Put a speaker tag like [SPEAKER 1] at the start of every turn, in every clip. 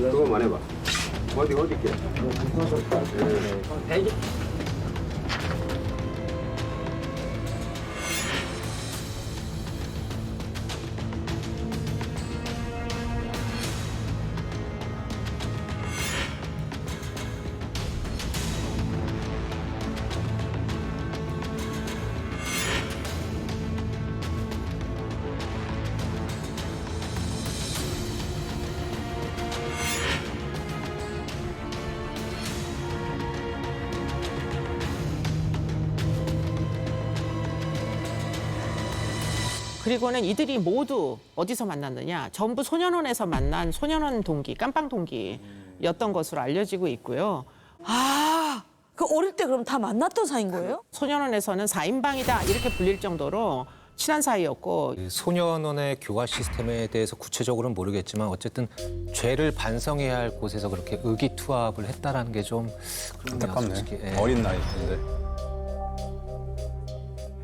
[SPEAKER 1] 그거만 해봐. 어디 있게? 대기.
[SPEAKER 2] 그리고는 이들이 모두 어디서 만났느냐? 전부 소년원에서 만난 소년원 동기, 깜빵 동기였던 것으로 알려지고 있고요.
[SPEAKER 3] 아, 그 어릴 때 그럼 다 만났던 사이인 거예요?
[SPEAKER 2] 소년원에서는 4인방이다 이렇게 불릴 정도로 친한 사이였고
[SPEAKER 4] 소년원의 교화 시스템에 대해서 구체적으로는 모르겠지만 어쨌든 죄를 반성해야 할 곳에서 그렇게 의기투합을 했다라는 게 좀
[SPEAKER 5] 안타깝네. 어린 나이인데.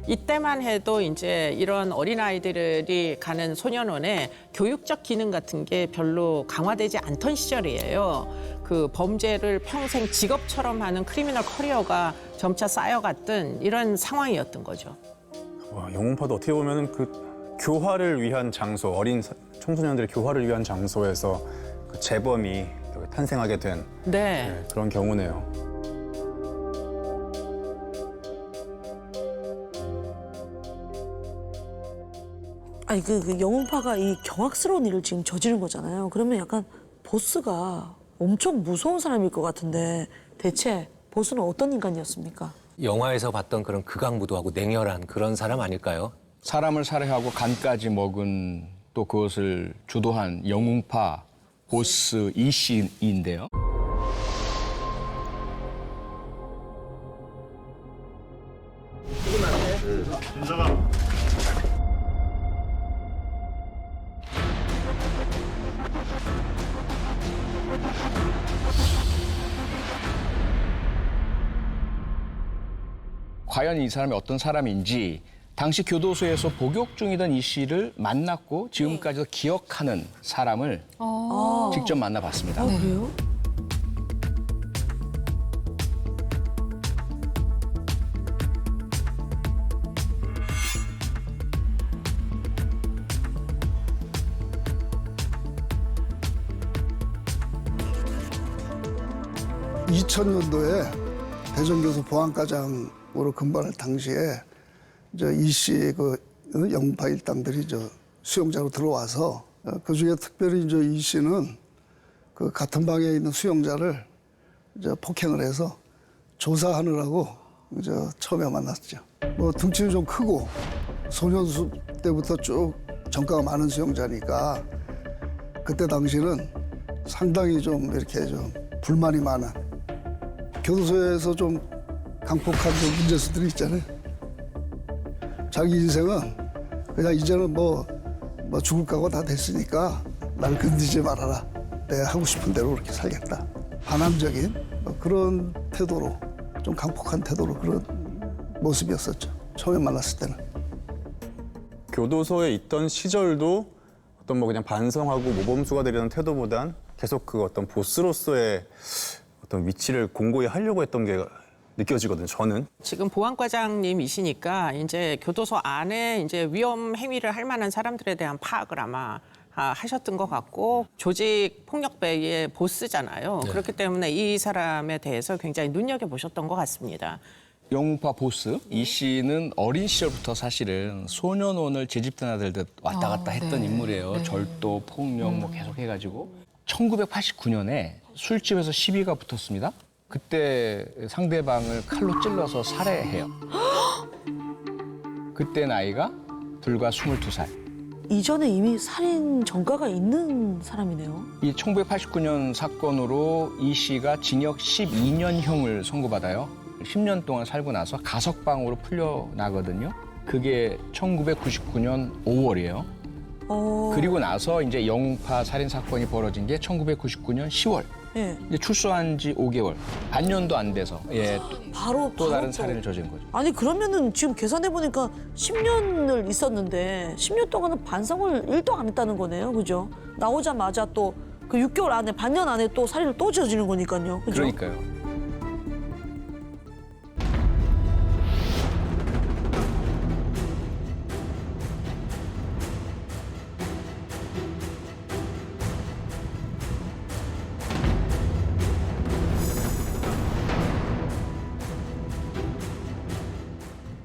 [SPEAKER 2] 이때만 해도 이제 이런 어린아이들이 가는 소년원에 교육적 기능 같은 게 별로 강화되지 않던 시절이에요. 그 범죄를 평생 직업처럼 하는 크리미널 커리어가 점차 쌓여갔던 이런 상황이었던 거죠.
[SPEAKER 5] 와, 영웅파도 어떻게 보면은 그 교화를 위한 장소, 어린 청소년들의 교화를 위한 장소에서 그 재범이 탄생하게 된
[SPEAKER 2] 네.
[SPEAKER 5] 그런 경우네요.
[SPEAKER 3] 아니 그 영웅파가 이 경악스러운 일을 지금 저지른 거잖아요. 그러면 약간 보스가 엄청 무서운 사람일 것 같은데 대체 보스는 어떤 인간이었습니까?
[SPEAKER 4] 영화에서 봤던 그런 극악무도하고 냉혈한 그런 사람 아닐까요?
[SPEAKER 6] 사람을 살해하고 간까지 먹은 또 그것을 주도한 영웅파 보스 이 씨인데요. 과연 이 사람이 어떤 사람인지 당시 교도소에서 복역 중이던 이 씨를 만났고 지금까지도 기억하는 사람을 직접 만나봤습니다.
[SPEAKER 3] 그래요?
[SPEAKER 7] (2000년도에) 대전교수 보안과장으로 근무할 당시에 이 씨의 그 영웅파 일당들이 수용자로 들어와서 그 중에 특별히 이 씨는 그 같은 방에 있는 수용자를 폭행을 해서 조사하느라고 처음에 만났죠. 뭐 등치는 좀 크고 소년수 때부터 쭉 전과가 많은 수용자니까 그때 당시는 상당히 좀 이렇게 좀 불만이 많은 교도소에서 좀 강폭한 문제수들이 있잖아요. 자기 인생은 그냥 이제는 뭐 죽을 각오 다 됐으니까 날 건드리지 말아라. 내가 하고 싶은 대로 그렇게 살겠다. 반항적인 그런 태도로 좀 강폭한 태도로 그런 모습이었었죠. 처음에 만났을 때는.
[SPEAKER 5] 교도소에 있던 시절도 어떤 그냥 반성하고 모범수가 되려는 태도보단 계속 그 어떤 보스로서의 어떤 위치를 공고히 하려고 했던 게 느껴지거든요, 저는.
[SPEAKER 2] 지금 보안과장님이시니까 이제 교도소 안에 이제 위험 행위를 할 만한 사람들에 대한 파악을 아마 하셨던 것 같고 조직 폭력배의 보스잖아요.
[SPEAKER 4] 네.
[SPEAKER 2] 그렇기 때문에 이 사람에 대해서 굉장히 눈여겨보셨던 것 같습니다.
[SPEAKER 6] 영웅파 보스 이 씨는 어린 시절부터 사실은 소년원을 제집단아들듯 왔다 갔다 했던 인물이에요. 절도, 폭력 뭐 계속 해가지고 1989년에 술집에서 시비가 붙었습니다. 그때 상대방을 칼로 찔러서 살해해요. 그때 나이가 불과 22살.
[SPEAKER 3] 이전에 이미 살인 전과가 있는 사람이네요.
[SPEAKER 6] 이 1989년 사건으로 이 씨가 징역 12년형을 선고받아요. 10년 동안 살고 나서 가석방으로 풀려나거든요. 그게 1999년 5월이에요. 그리고 나서 이제 영웅파 살인 사건이 벌어진 게 1999년 10월.
[SPEAKER 3] 예.
[SPEAKER 6] 이제 출소한 지 5개월, 반년도 안 돼서
[SPEAKER 3] 바로
[SPEAKER 6] 또 다른
[SPEAKER 3] 바로
[SPEAKER 6] 살해를 저지른 거죠.
[SPEAKER 3] 아니 그러면은 지금 계산해 보니까 10년을 있었는데 10년 동안은 반성을 1도 안 했다는 거네요, 그죠? 나오자마자 또 그 6개월 안에 반년 안에 또 살인을 또 저지른 거니까요, 그죠?
[SPEAKER 6] 그러니까요.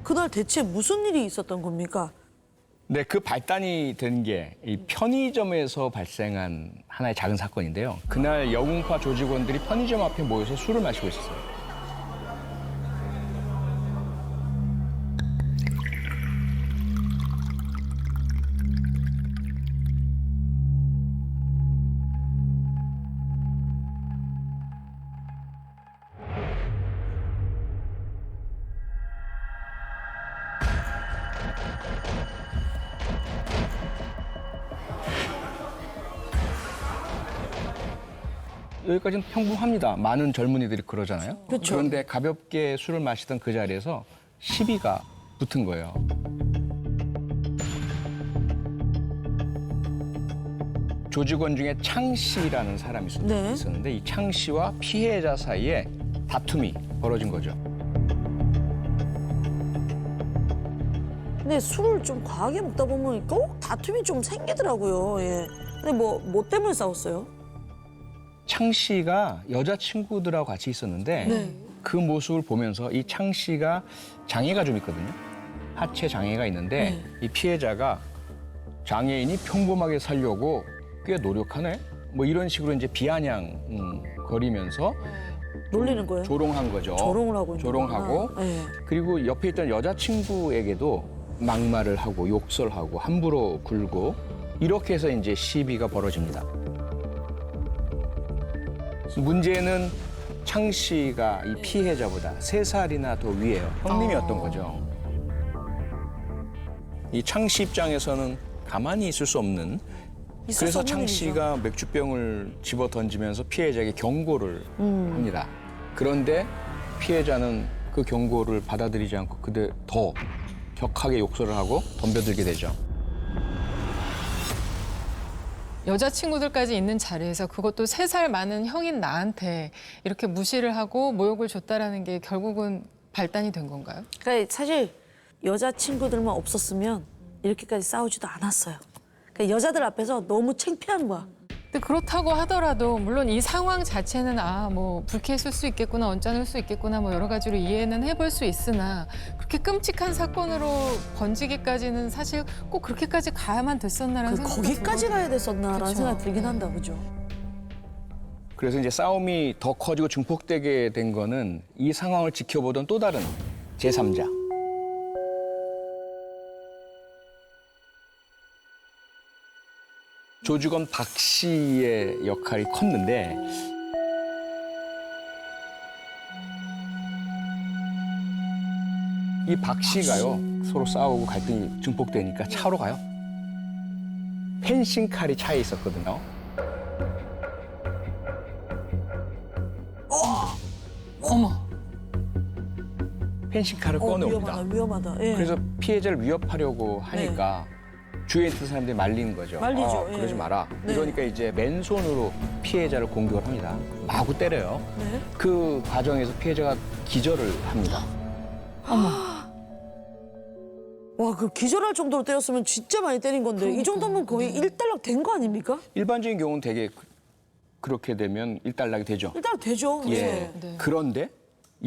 [SPEAKER 3] 그날 대체 무슨 일이 있었던 겁니까?
[SPEAKER 6] 네, 그 발단이 된 게 이 편의점에서 발생한 하나의 작은 사건인데요. 그날 영웅파 조직원들이 편의점 앞에 모여서 술을 마시고 있었어요. 여기까지는 평범합니다. 많은 젊은이들이 그러잖아요.
[SPEAKER 3] 그쵸.
[SPEAKER 6] 그런데 가볍게 술을 마시던 그 자리에서 시비가 붙은 거예요. 조직원 중에 창 씨라는 사람이
[SPEAKER 3] 네.
[SPEAKER 6] 있었는데 이 창 씨와 피해자 사이에 다툼이 벌어진 거죠.
[SPEAKER 3] 근데 술을 좀 과하게 먹다 보면 꼭 다툼이 좀 생기더라고요. 예. 근데 뭐 때문에 싸웠어요?
[SPEAKER 6] 창 씨가 여자친구들하고 같이 있었는데
[SPEAKER 3] 네.
[SPEAKER 6] 그 모습을 보면서 이 창 씨가 장애가 좀 있거든요. 하체 장애가 있는데
[SPEAKER 3] 네.
[SPEAKER 6] 이 피해자가 장애인이 평범하게 살려고 꽤 노력하네? 뭐 이런 식으로 이제 비아냥 거리면서
[SPEAKER 3] 놀리는 거예요?
[SPEAKER 6] 조롱한 거죠.
[SPEAKER 3] 조롱을 하고 있는
[SPEAKER 6] 조롱하고
[SPEAKER 3] 거구나. 예.
[SPEAKER 6] 그리고 옆에 있던 여자친구에게도 막말을 하고 욕설하고 함부로 굴고 이렇게 해서 이제 시비가 벌어집니다. 문제는 창 씨가 이 피해자보다 3살이나 더 위에요. 형님이었던 거죠. 이 창 씨 입장에서는 가만히 있을 수 없는
[SPEAKER 3] 있을 수
[SPEAKER 6] 그래서
[SPEAKER 3] 없는
[SPEAKER 6] 창
[SPEAKER 3] 일이죠.
[SPEAKER 6] 씨가 맥주병을 집어 던지면서 피해자에게 경고를 합니다. 그런데 피해자는 그 경고를 받아들이지 않고 그대 더 격하게 욕설을 하고 덤벼들게 되죠.
[SPEAKER 8] 여자친구들까지 있는 자리에서 그것도 3살 많은 형인 나한테 이렇게 무시를 하고 모욕을 줬다라는 게 결국은 발단이 된 건가요?
[SPEAKER 3] 그러니까 사실 여자친구들만 없었으면 이렇게까지 싸우지도 않았어요. 그러니까 여자들 앞에서 너무 창피한 거야.
[SPEAKER 8] 근데 그렇다고 하더라도 물론 이 상황 자체는 뭐 불쾌했을 수 있겠구나, 언짢을 수 있겠구나 뭐 여러 가지로 이해는 해볼 수 있으나 그렇게 끔찍한 사건으로 번지기까지는 사실 꼭 그렇게까지 가야만 됐었나라는 생각이
[SPEAKER 3] 거기까지
[SPEAKER 8] 들거든요.
[SPEAKER 3] 가야 됐었나라는
[SPEAKER 8] 그쵸.
[SPEAKER 3] 생각이 들긴 한다, 그죠?
[SPEAKER 6] 그래서 이제 싸움이 더 커지고 증폭되게 된 거는 이 상황을 지켜보던 또 다른 제3자. 조직원 박 씨의 역할이 컸는데 이 박 씨가요 서로 싸우고 갈등이 증폭되니까 차로 가요. 펜싱칼이 차에 있었거든요.
[SPEAKER 8] 어머.
[SPEAKER 6] 펜싱칼을 꺼내옵니다.
[SPEAKER 3] 위험하다. 예.
[SPEAKER 6] 그래서 피해자를 위협하려고 하니까 주위에 있던 사람들이 말리는 거죠.
[SPEAKER 3] 말리죠, 예.
[SPEAKER 6] 그러지 마라.
[SPEAKER 3] 네.
[SPEAKER 6] 이러니까 이제 맨손으로 피해자를 공격을 합니다. 마구 때려요.
[SPEAKER 3] 네.
[SPEAKER 6] 그 과정에서 피해자가 기절을 합니다.
[SPEAKER 3] 와, 그 기절할 정도로 때렸으면 진짜 많이 때린 건데 이 정도면 거의 일단락 된 거 아닙니까?
[SPEAKER 6] 일반적인 경우는 되게 그렇게 되면 일단락이 되죠.
[SPEAKER 3] 일단 되죠.
[SPEAKER 6] 예. 그런데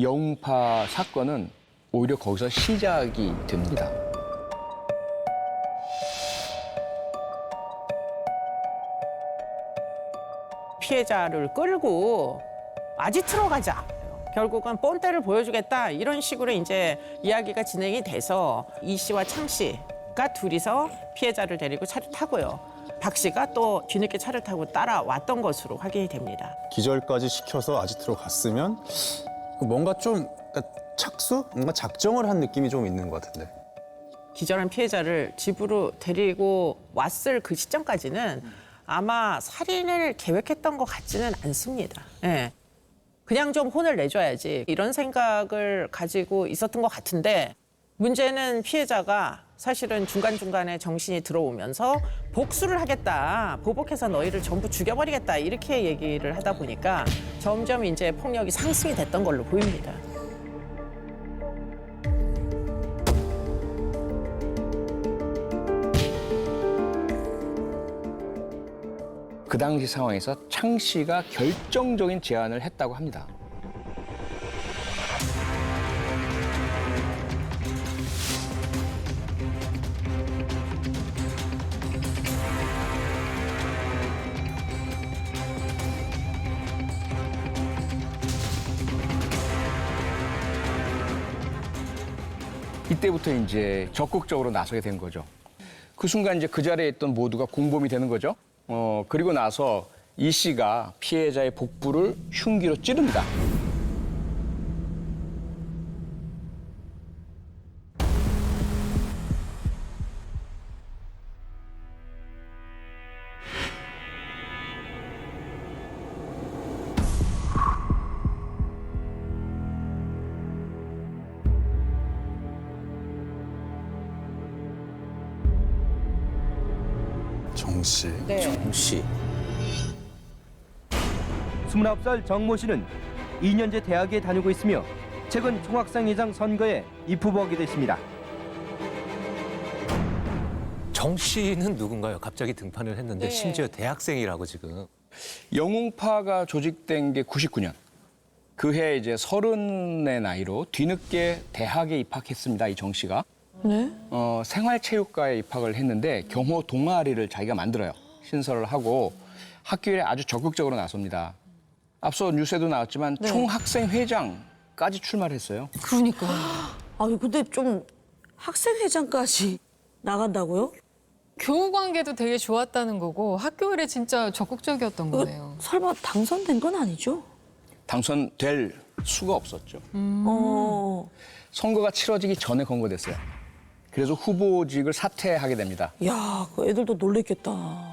[SPEAKER 6] 영웅파 사건은 오히려 거기서 시작이 됩니다.
[SPEAKER 2] 피해자를 끌고 아지트로 가자. 결국은 본때를 보여주겠다 이런 식으로 이제 이야기가 진행이 돼서 이 씨와 창 씨가 둘이서 피해자를 데리고 차를 타고요. 박 씨가 또 뒤늦게 차를 타고 따라왔던 것으로 확인이 됩니다.
[SPEAKER 5] 기절까지 시켜서 아지트로 갔으면 뭔가 좀 그러니까 착수? 뭔가 작정을 한 느낌이 좀 있는 것 같은데.
[SPEAKER 2] 기절한 피해자를 집으로 데리고 왔을 그 시점까지는 아마 살인을 계획했던 것 같지는 않습니다. 예. 그냥 좀 혼을 내줘야지 이런 생각을 가지고 있었던 것 같은데 문제는 피해자가 사실은 중간중간에 정신이 들어오면서 복수를 하겠다, 보복해서 너희를 전부 죽여버리겠다 이렇게 얘기를 하다 보니까 점점 이제 폭력이 상승이 됐던 걸로 보입니다.
[SPEAKER 6] 그 당시 상황에서 창 씨가 결정적인 제안을 했다고 합니다. 이때부터 이제 적극적으로 나서게 된 거죠. 그 순간 이제 그 자리에 있던 모두가 공범이 되는 거죠. 그리고 나서 이 씨가 피해자의 복부를 흉기로 찌릅니다.
[SPEAKER 5] 정 씨.
[SPEAKER 4] 정 씨.
[SPEAKER 9] 29살 정모 씨는 2년제 대학에 다니고 있으며 최근 총학생회장 선거에 입후보하게 됐습니다.
[SPEAKER 4] 정 씨는 누군가요? 갑자기 등판을 했는데 심지어 대학생이라고 지금.
[SPEAKER 6] 영웅파가 조직된 게 99년. 그해 이제 30의 나이로 뒤늦게 대학에 입학했습니다. 이 정 씨가.
[SPEAKER 3] 네?
[SPEAKER 6] 생활체육과에 입학을 했는데 경호 동아리를 자기가 만들어요. 신설을 하고 학교 일에 아주 적극적으로 나섭니다. 앞서 뉴스에도 나왔지만 총학생회장까지 출마를 했어요.
[SPEAKER 8] 그러니까.
[SPEAKER 3] 아니 근데 좀 학생회장까지 나간다고요?
[SPEAKER 8] 교우 관계도 되게 좋았다는 거고 학교 일에 진짜 적극적이었던 거네요.
[SPEAKER 3] 설마 당선된 건 아니죠?
[SPEAKER 6] 당선될 수가 없었죠. 선거가 치러지기 전에 건거됐어요. 그래서 후보직을 사퇴하게 됩니다.
[SPEAKER 3] 야, 그 애들도 놀랬겠다.